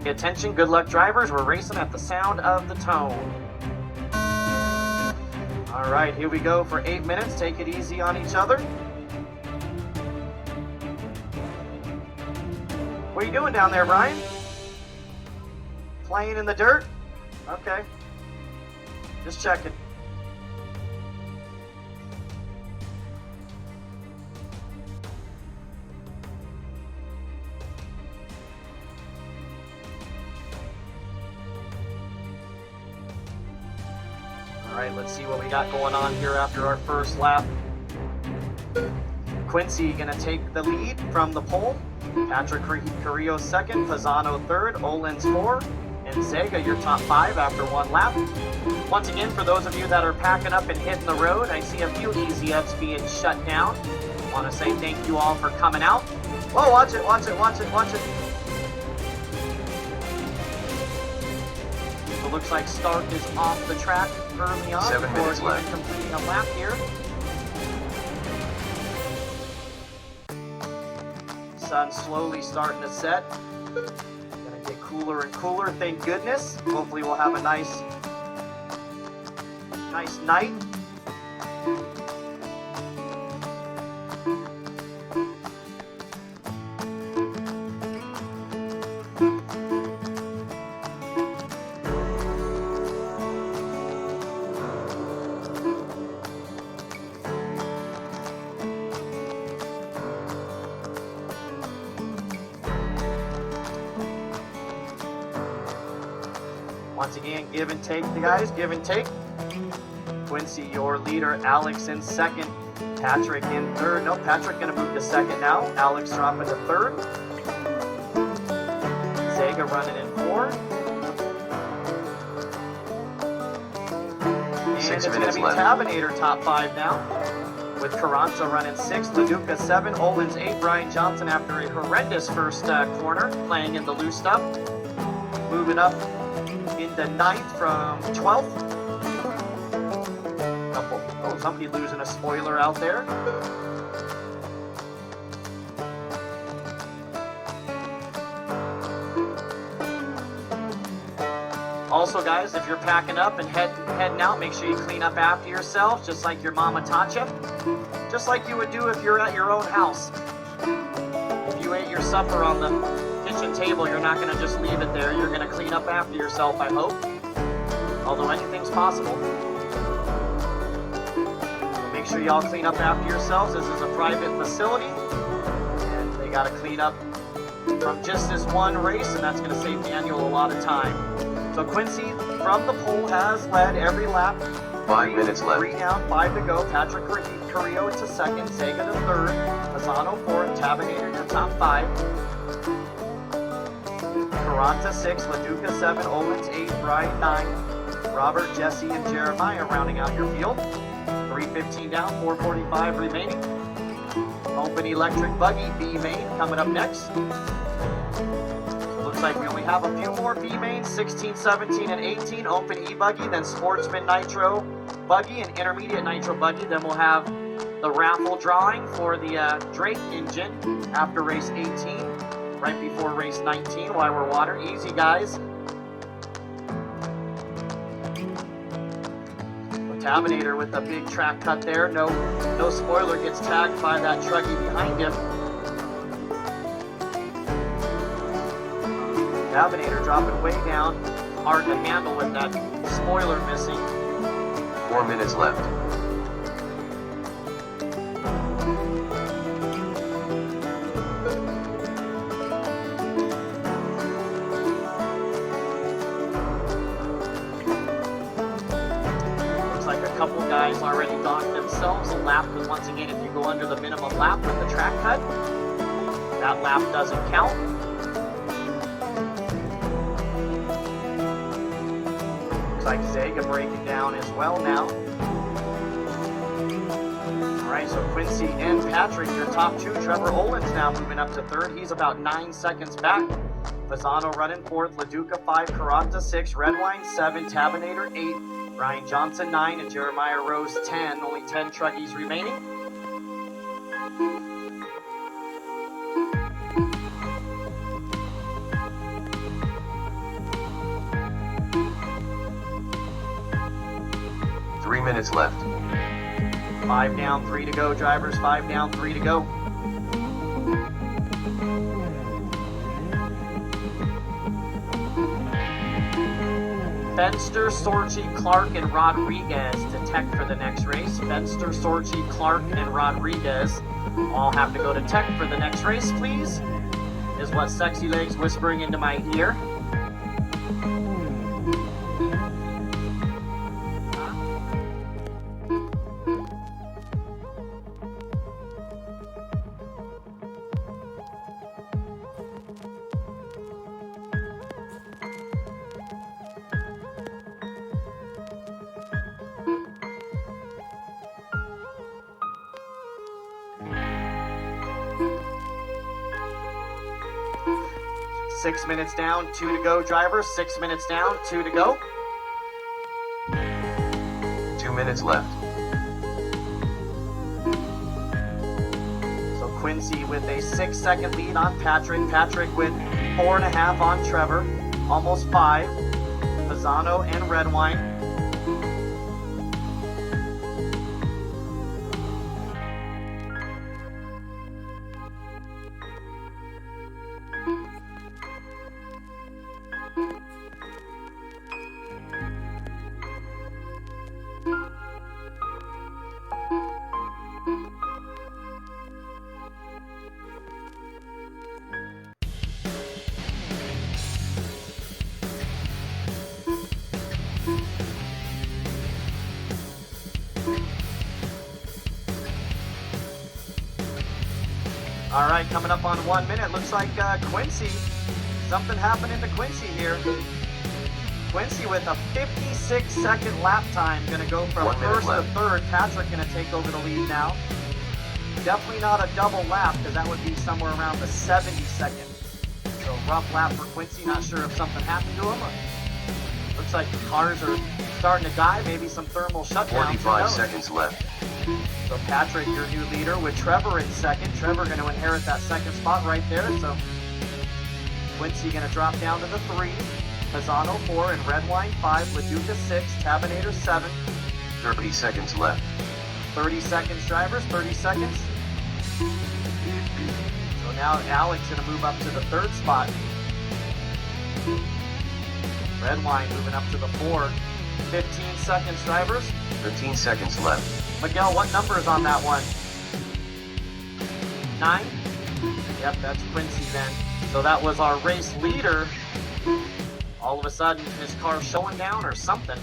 Attention, good luck drivers, we're racing at the sound of the tone. All right, here we go for 8 minutes. Take it easy on each other. What are you doing down there, Brian? Playing in the dirt? Okay. Just checking. All right, let's see what we got going on here after our first lap. Quincy gonna take the lead from the pole. Patrick Carrillo second, Fasano third, Olins 4, and Zega your top 5 after 1 lap. Once again, for those of you that are packing up and hitting the road, I see a few Easy Fs being shut down. Want to say thank you all for coming out. Whoa, watch it, watch it, watch it, watch it. So it looks like Stark is off the track early on. 7 minutes left. Completing a lap here. Sun slowly starting to set. Gonna get cooler and cooler, thank goodness. Hopefully we'll have a nice night. Once again, give and take, the guys, give and take. Quincy, your leader. Alex in second. Patrick in third. No, Patrick gonna move to second now. Alex dropping to third. Zega running in 4. And 6 it's gonna minutes be left. Tabinator top 5 now. With Carranza running 6, Leduca 7, Olins 8, Brian Johnson after a horrendous first corner, playing in the loose stuff. Moving up into 9th from 12th. Oh, somebody losing a spoiler out there. Also, guys, if you're packing up and heading out, make sure you clean up after yourselves, just like your mama taught you. Just like you would do if you're at your own house. If you ate your supper on the kitchen table, you're not going to just leave it there. You're going to clean up after yourself, I hope. Although anything's possible. Make sure y'all clean up after yourselves. This is a private facility, and they got to clean up from just this one race, and that's going to save Daniel a lot of time. So Quincy from the pole has led every lap. 5 minutes left. 3 down, 5 to go. Patrick Carrillo to second, Zega to third, Fasano 4th, Tabinator your top 5. Carranza 6, Leduca 7, Owens 8, Brian 9, Robert, Jesse, and Jeremiah rounding out your field. 3:15 down, 4:45 remaining. Open electric buggy, B main, coming up next. Looks like we only have a few more B mains, 16, 17, and 18. Open e-buggy, then Sportsman Nitro buggy and Intermediate Nitro buggy. Then we'll have the raffle drawing for the Drake engine after race 18, right before race 19 while we're water. Easy, guys. Tabinator with a big track cut there. No spoiler gets tagged by that truggy behind him. Tabinator dropping way down. Hard to handle with that spoiler missing. 4 minutes left. Couple guys already docked themselves a lap, because once again, if you go under the minimum lap with the track cut, that lap doesn't count. Looks like Zega breaking down as well now. Alright, so Quincy and Patrick, your top 2. Trevor Olins now moving up to 3rd. He's about 9 seconds back. Fasano running 4th, Leduca 5, Carranza 6, Redwine 7, Tabinator 8, Brian Johnson 9, and Jeremiah Rose 10. Only 10 truggies remaining. minutes left. 5 down, 3 to go, drivers. 5 down, 3 to go. Fenster, Sorchi, Clark, and Rodriguez to tech for the next race. Fenster, Sorchi, Clark, and Rodriguez all have to go to tech for the next race, please, is what Sexy Legs whispering into my ear. Six minutes down, 2 to go, drivers. 6 minutes down, 2 to go. 2 minutes left. So Quincy with a 6-second lead on Patrick. Patrick with 4.5 on Trevor. Almost 5. Pisano and Redwine. All right, coming up on 1 minute. Looks like Quincy, something happening to Quincy here. Quincy with a 56-second lap time. Going to go from 1 minute first to left. third. Patrick going to take over the lead now. Definitely not a double lap, because that would be somewhere around the 70-second. So rough lap for Quincy. Not sure if something happened to him. Looks like the cars are starting to die. Maybe some thermal shutdowns. 45 seconds left. So Patrick, your new leader, with Trevor in second. Trevor going to inherit that second spot right there. So Quincy going to drop down to the 3. Pisano 4 and Redwine 5. Laduca 6. Tabinator 7. 30 seconds left. 30 seconds, drivers. 30 seconds. So now Alex going to move up to the 3rd spot. Redwine moving up to the 4. 15 seconds, drivers. 15 seconds left. Miguel, what number is on that one? 9? Yep, that's Quincy then. So that was our race leader. All of a sudden, his car's showing down or something.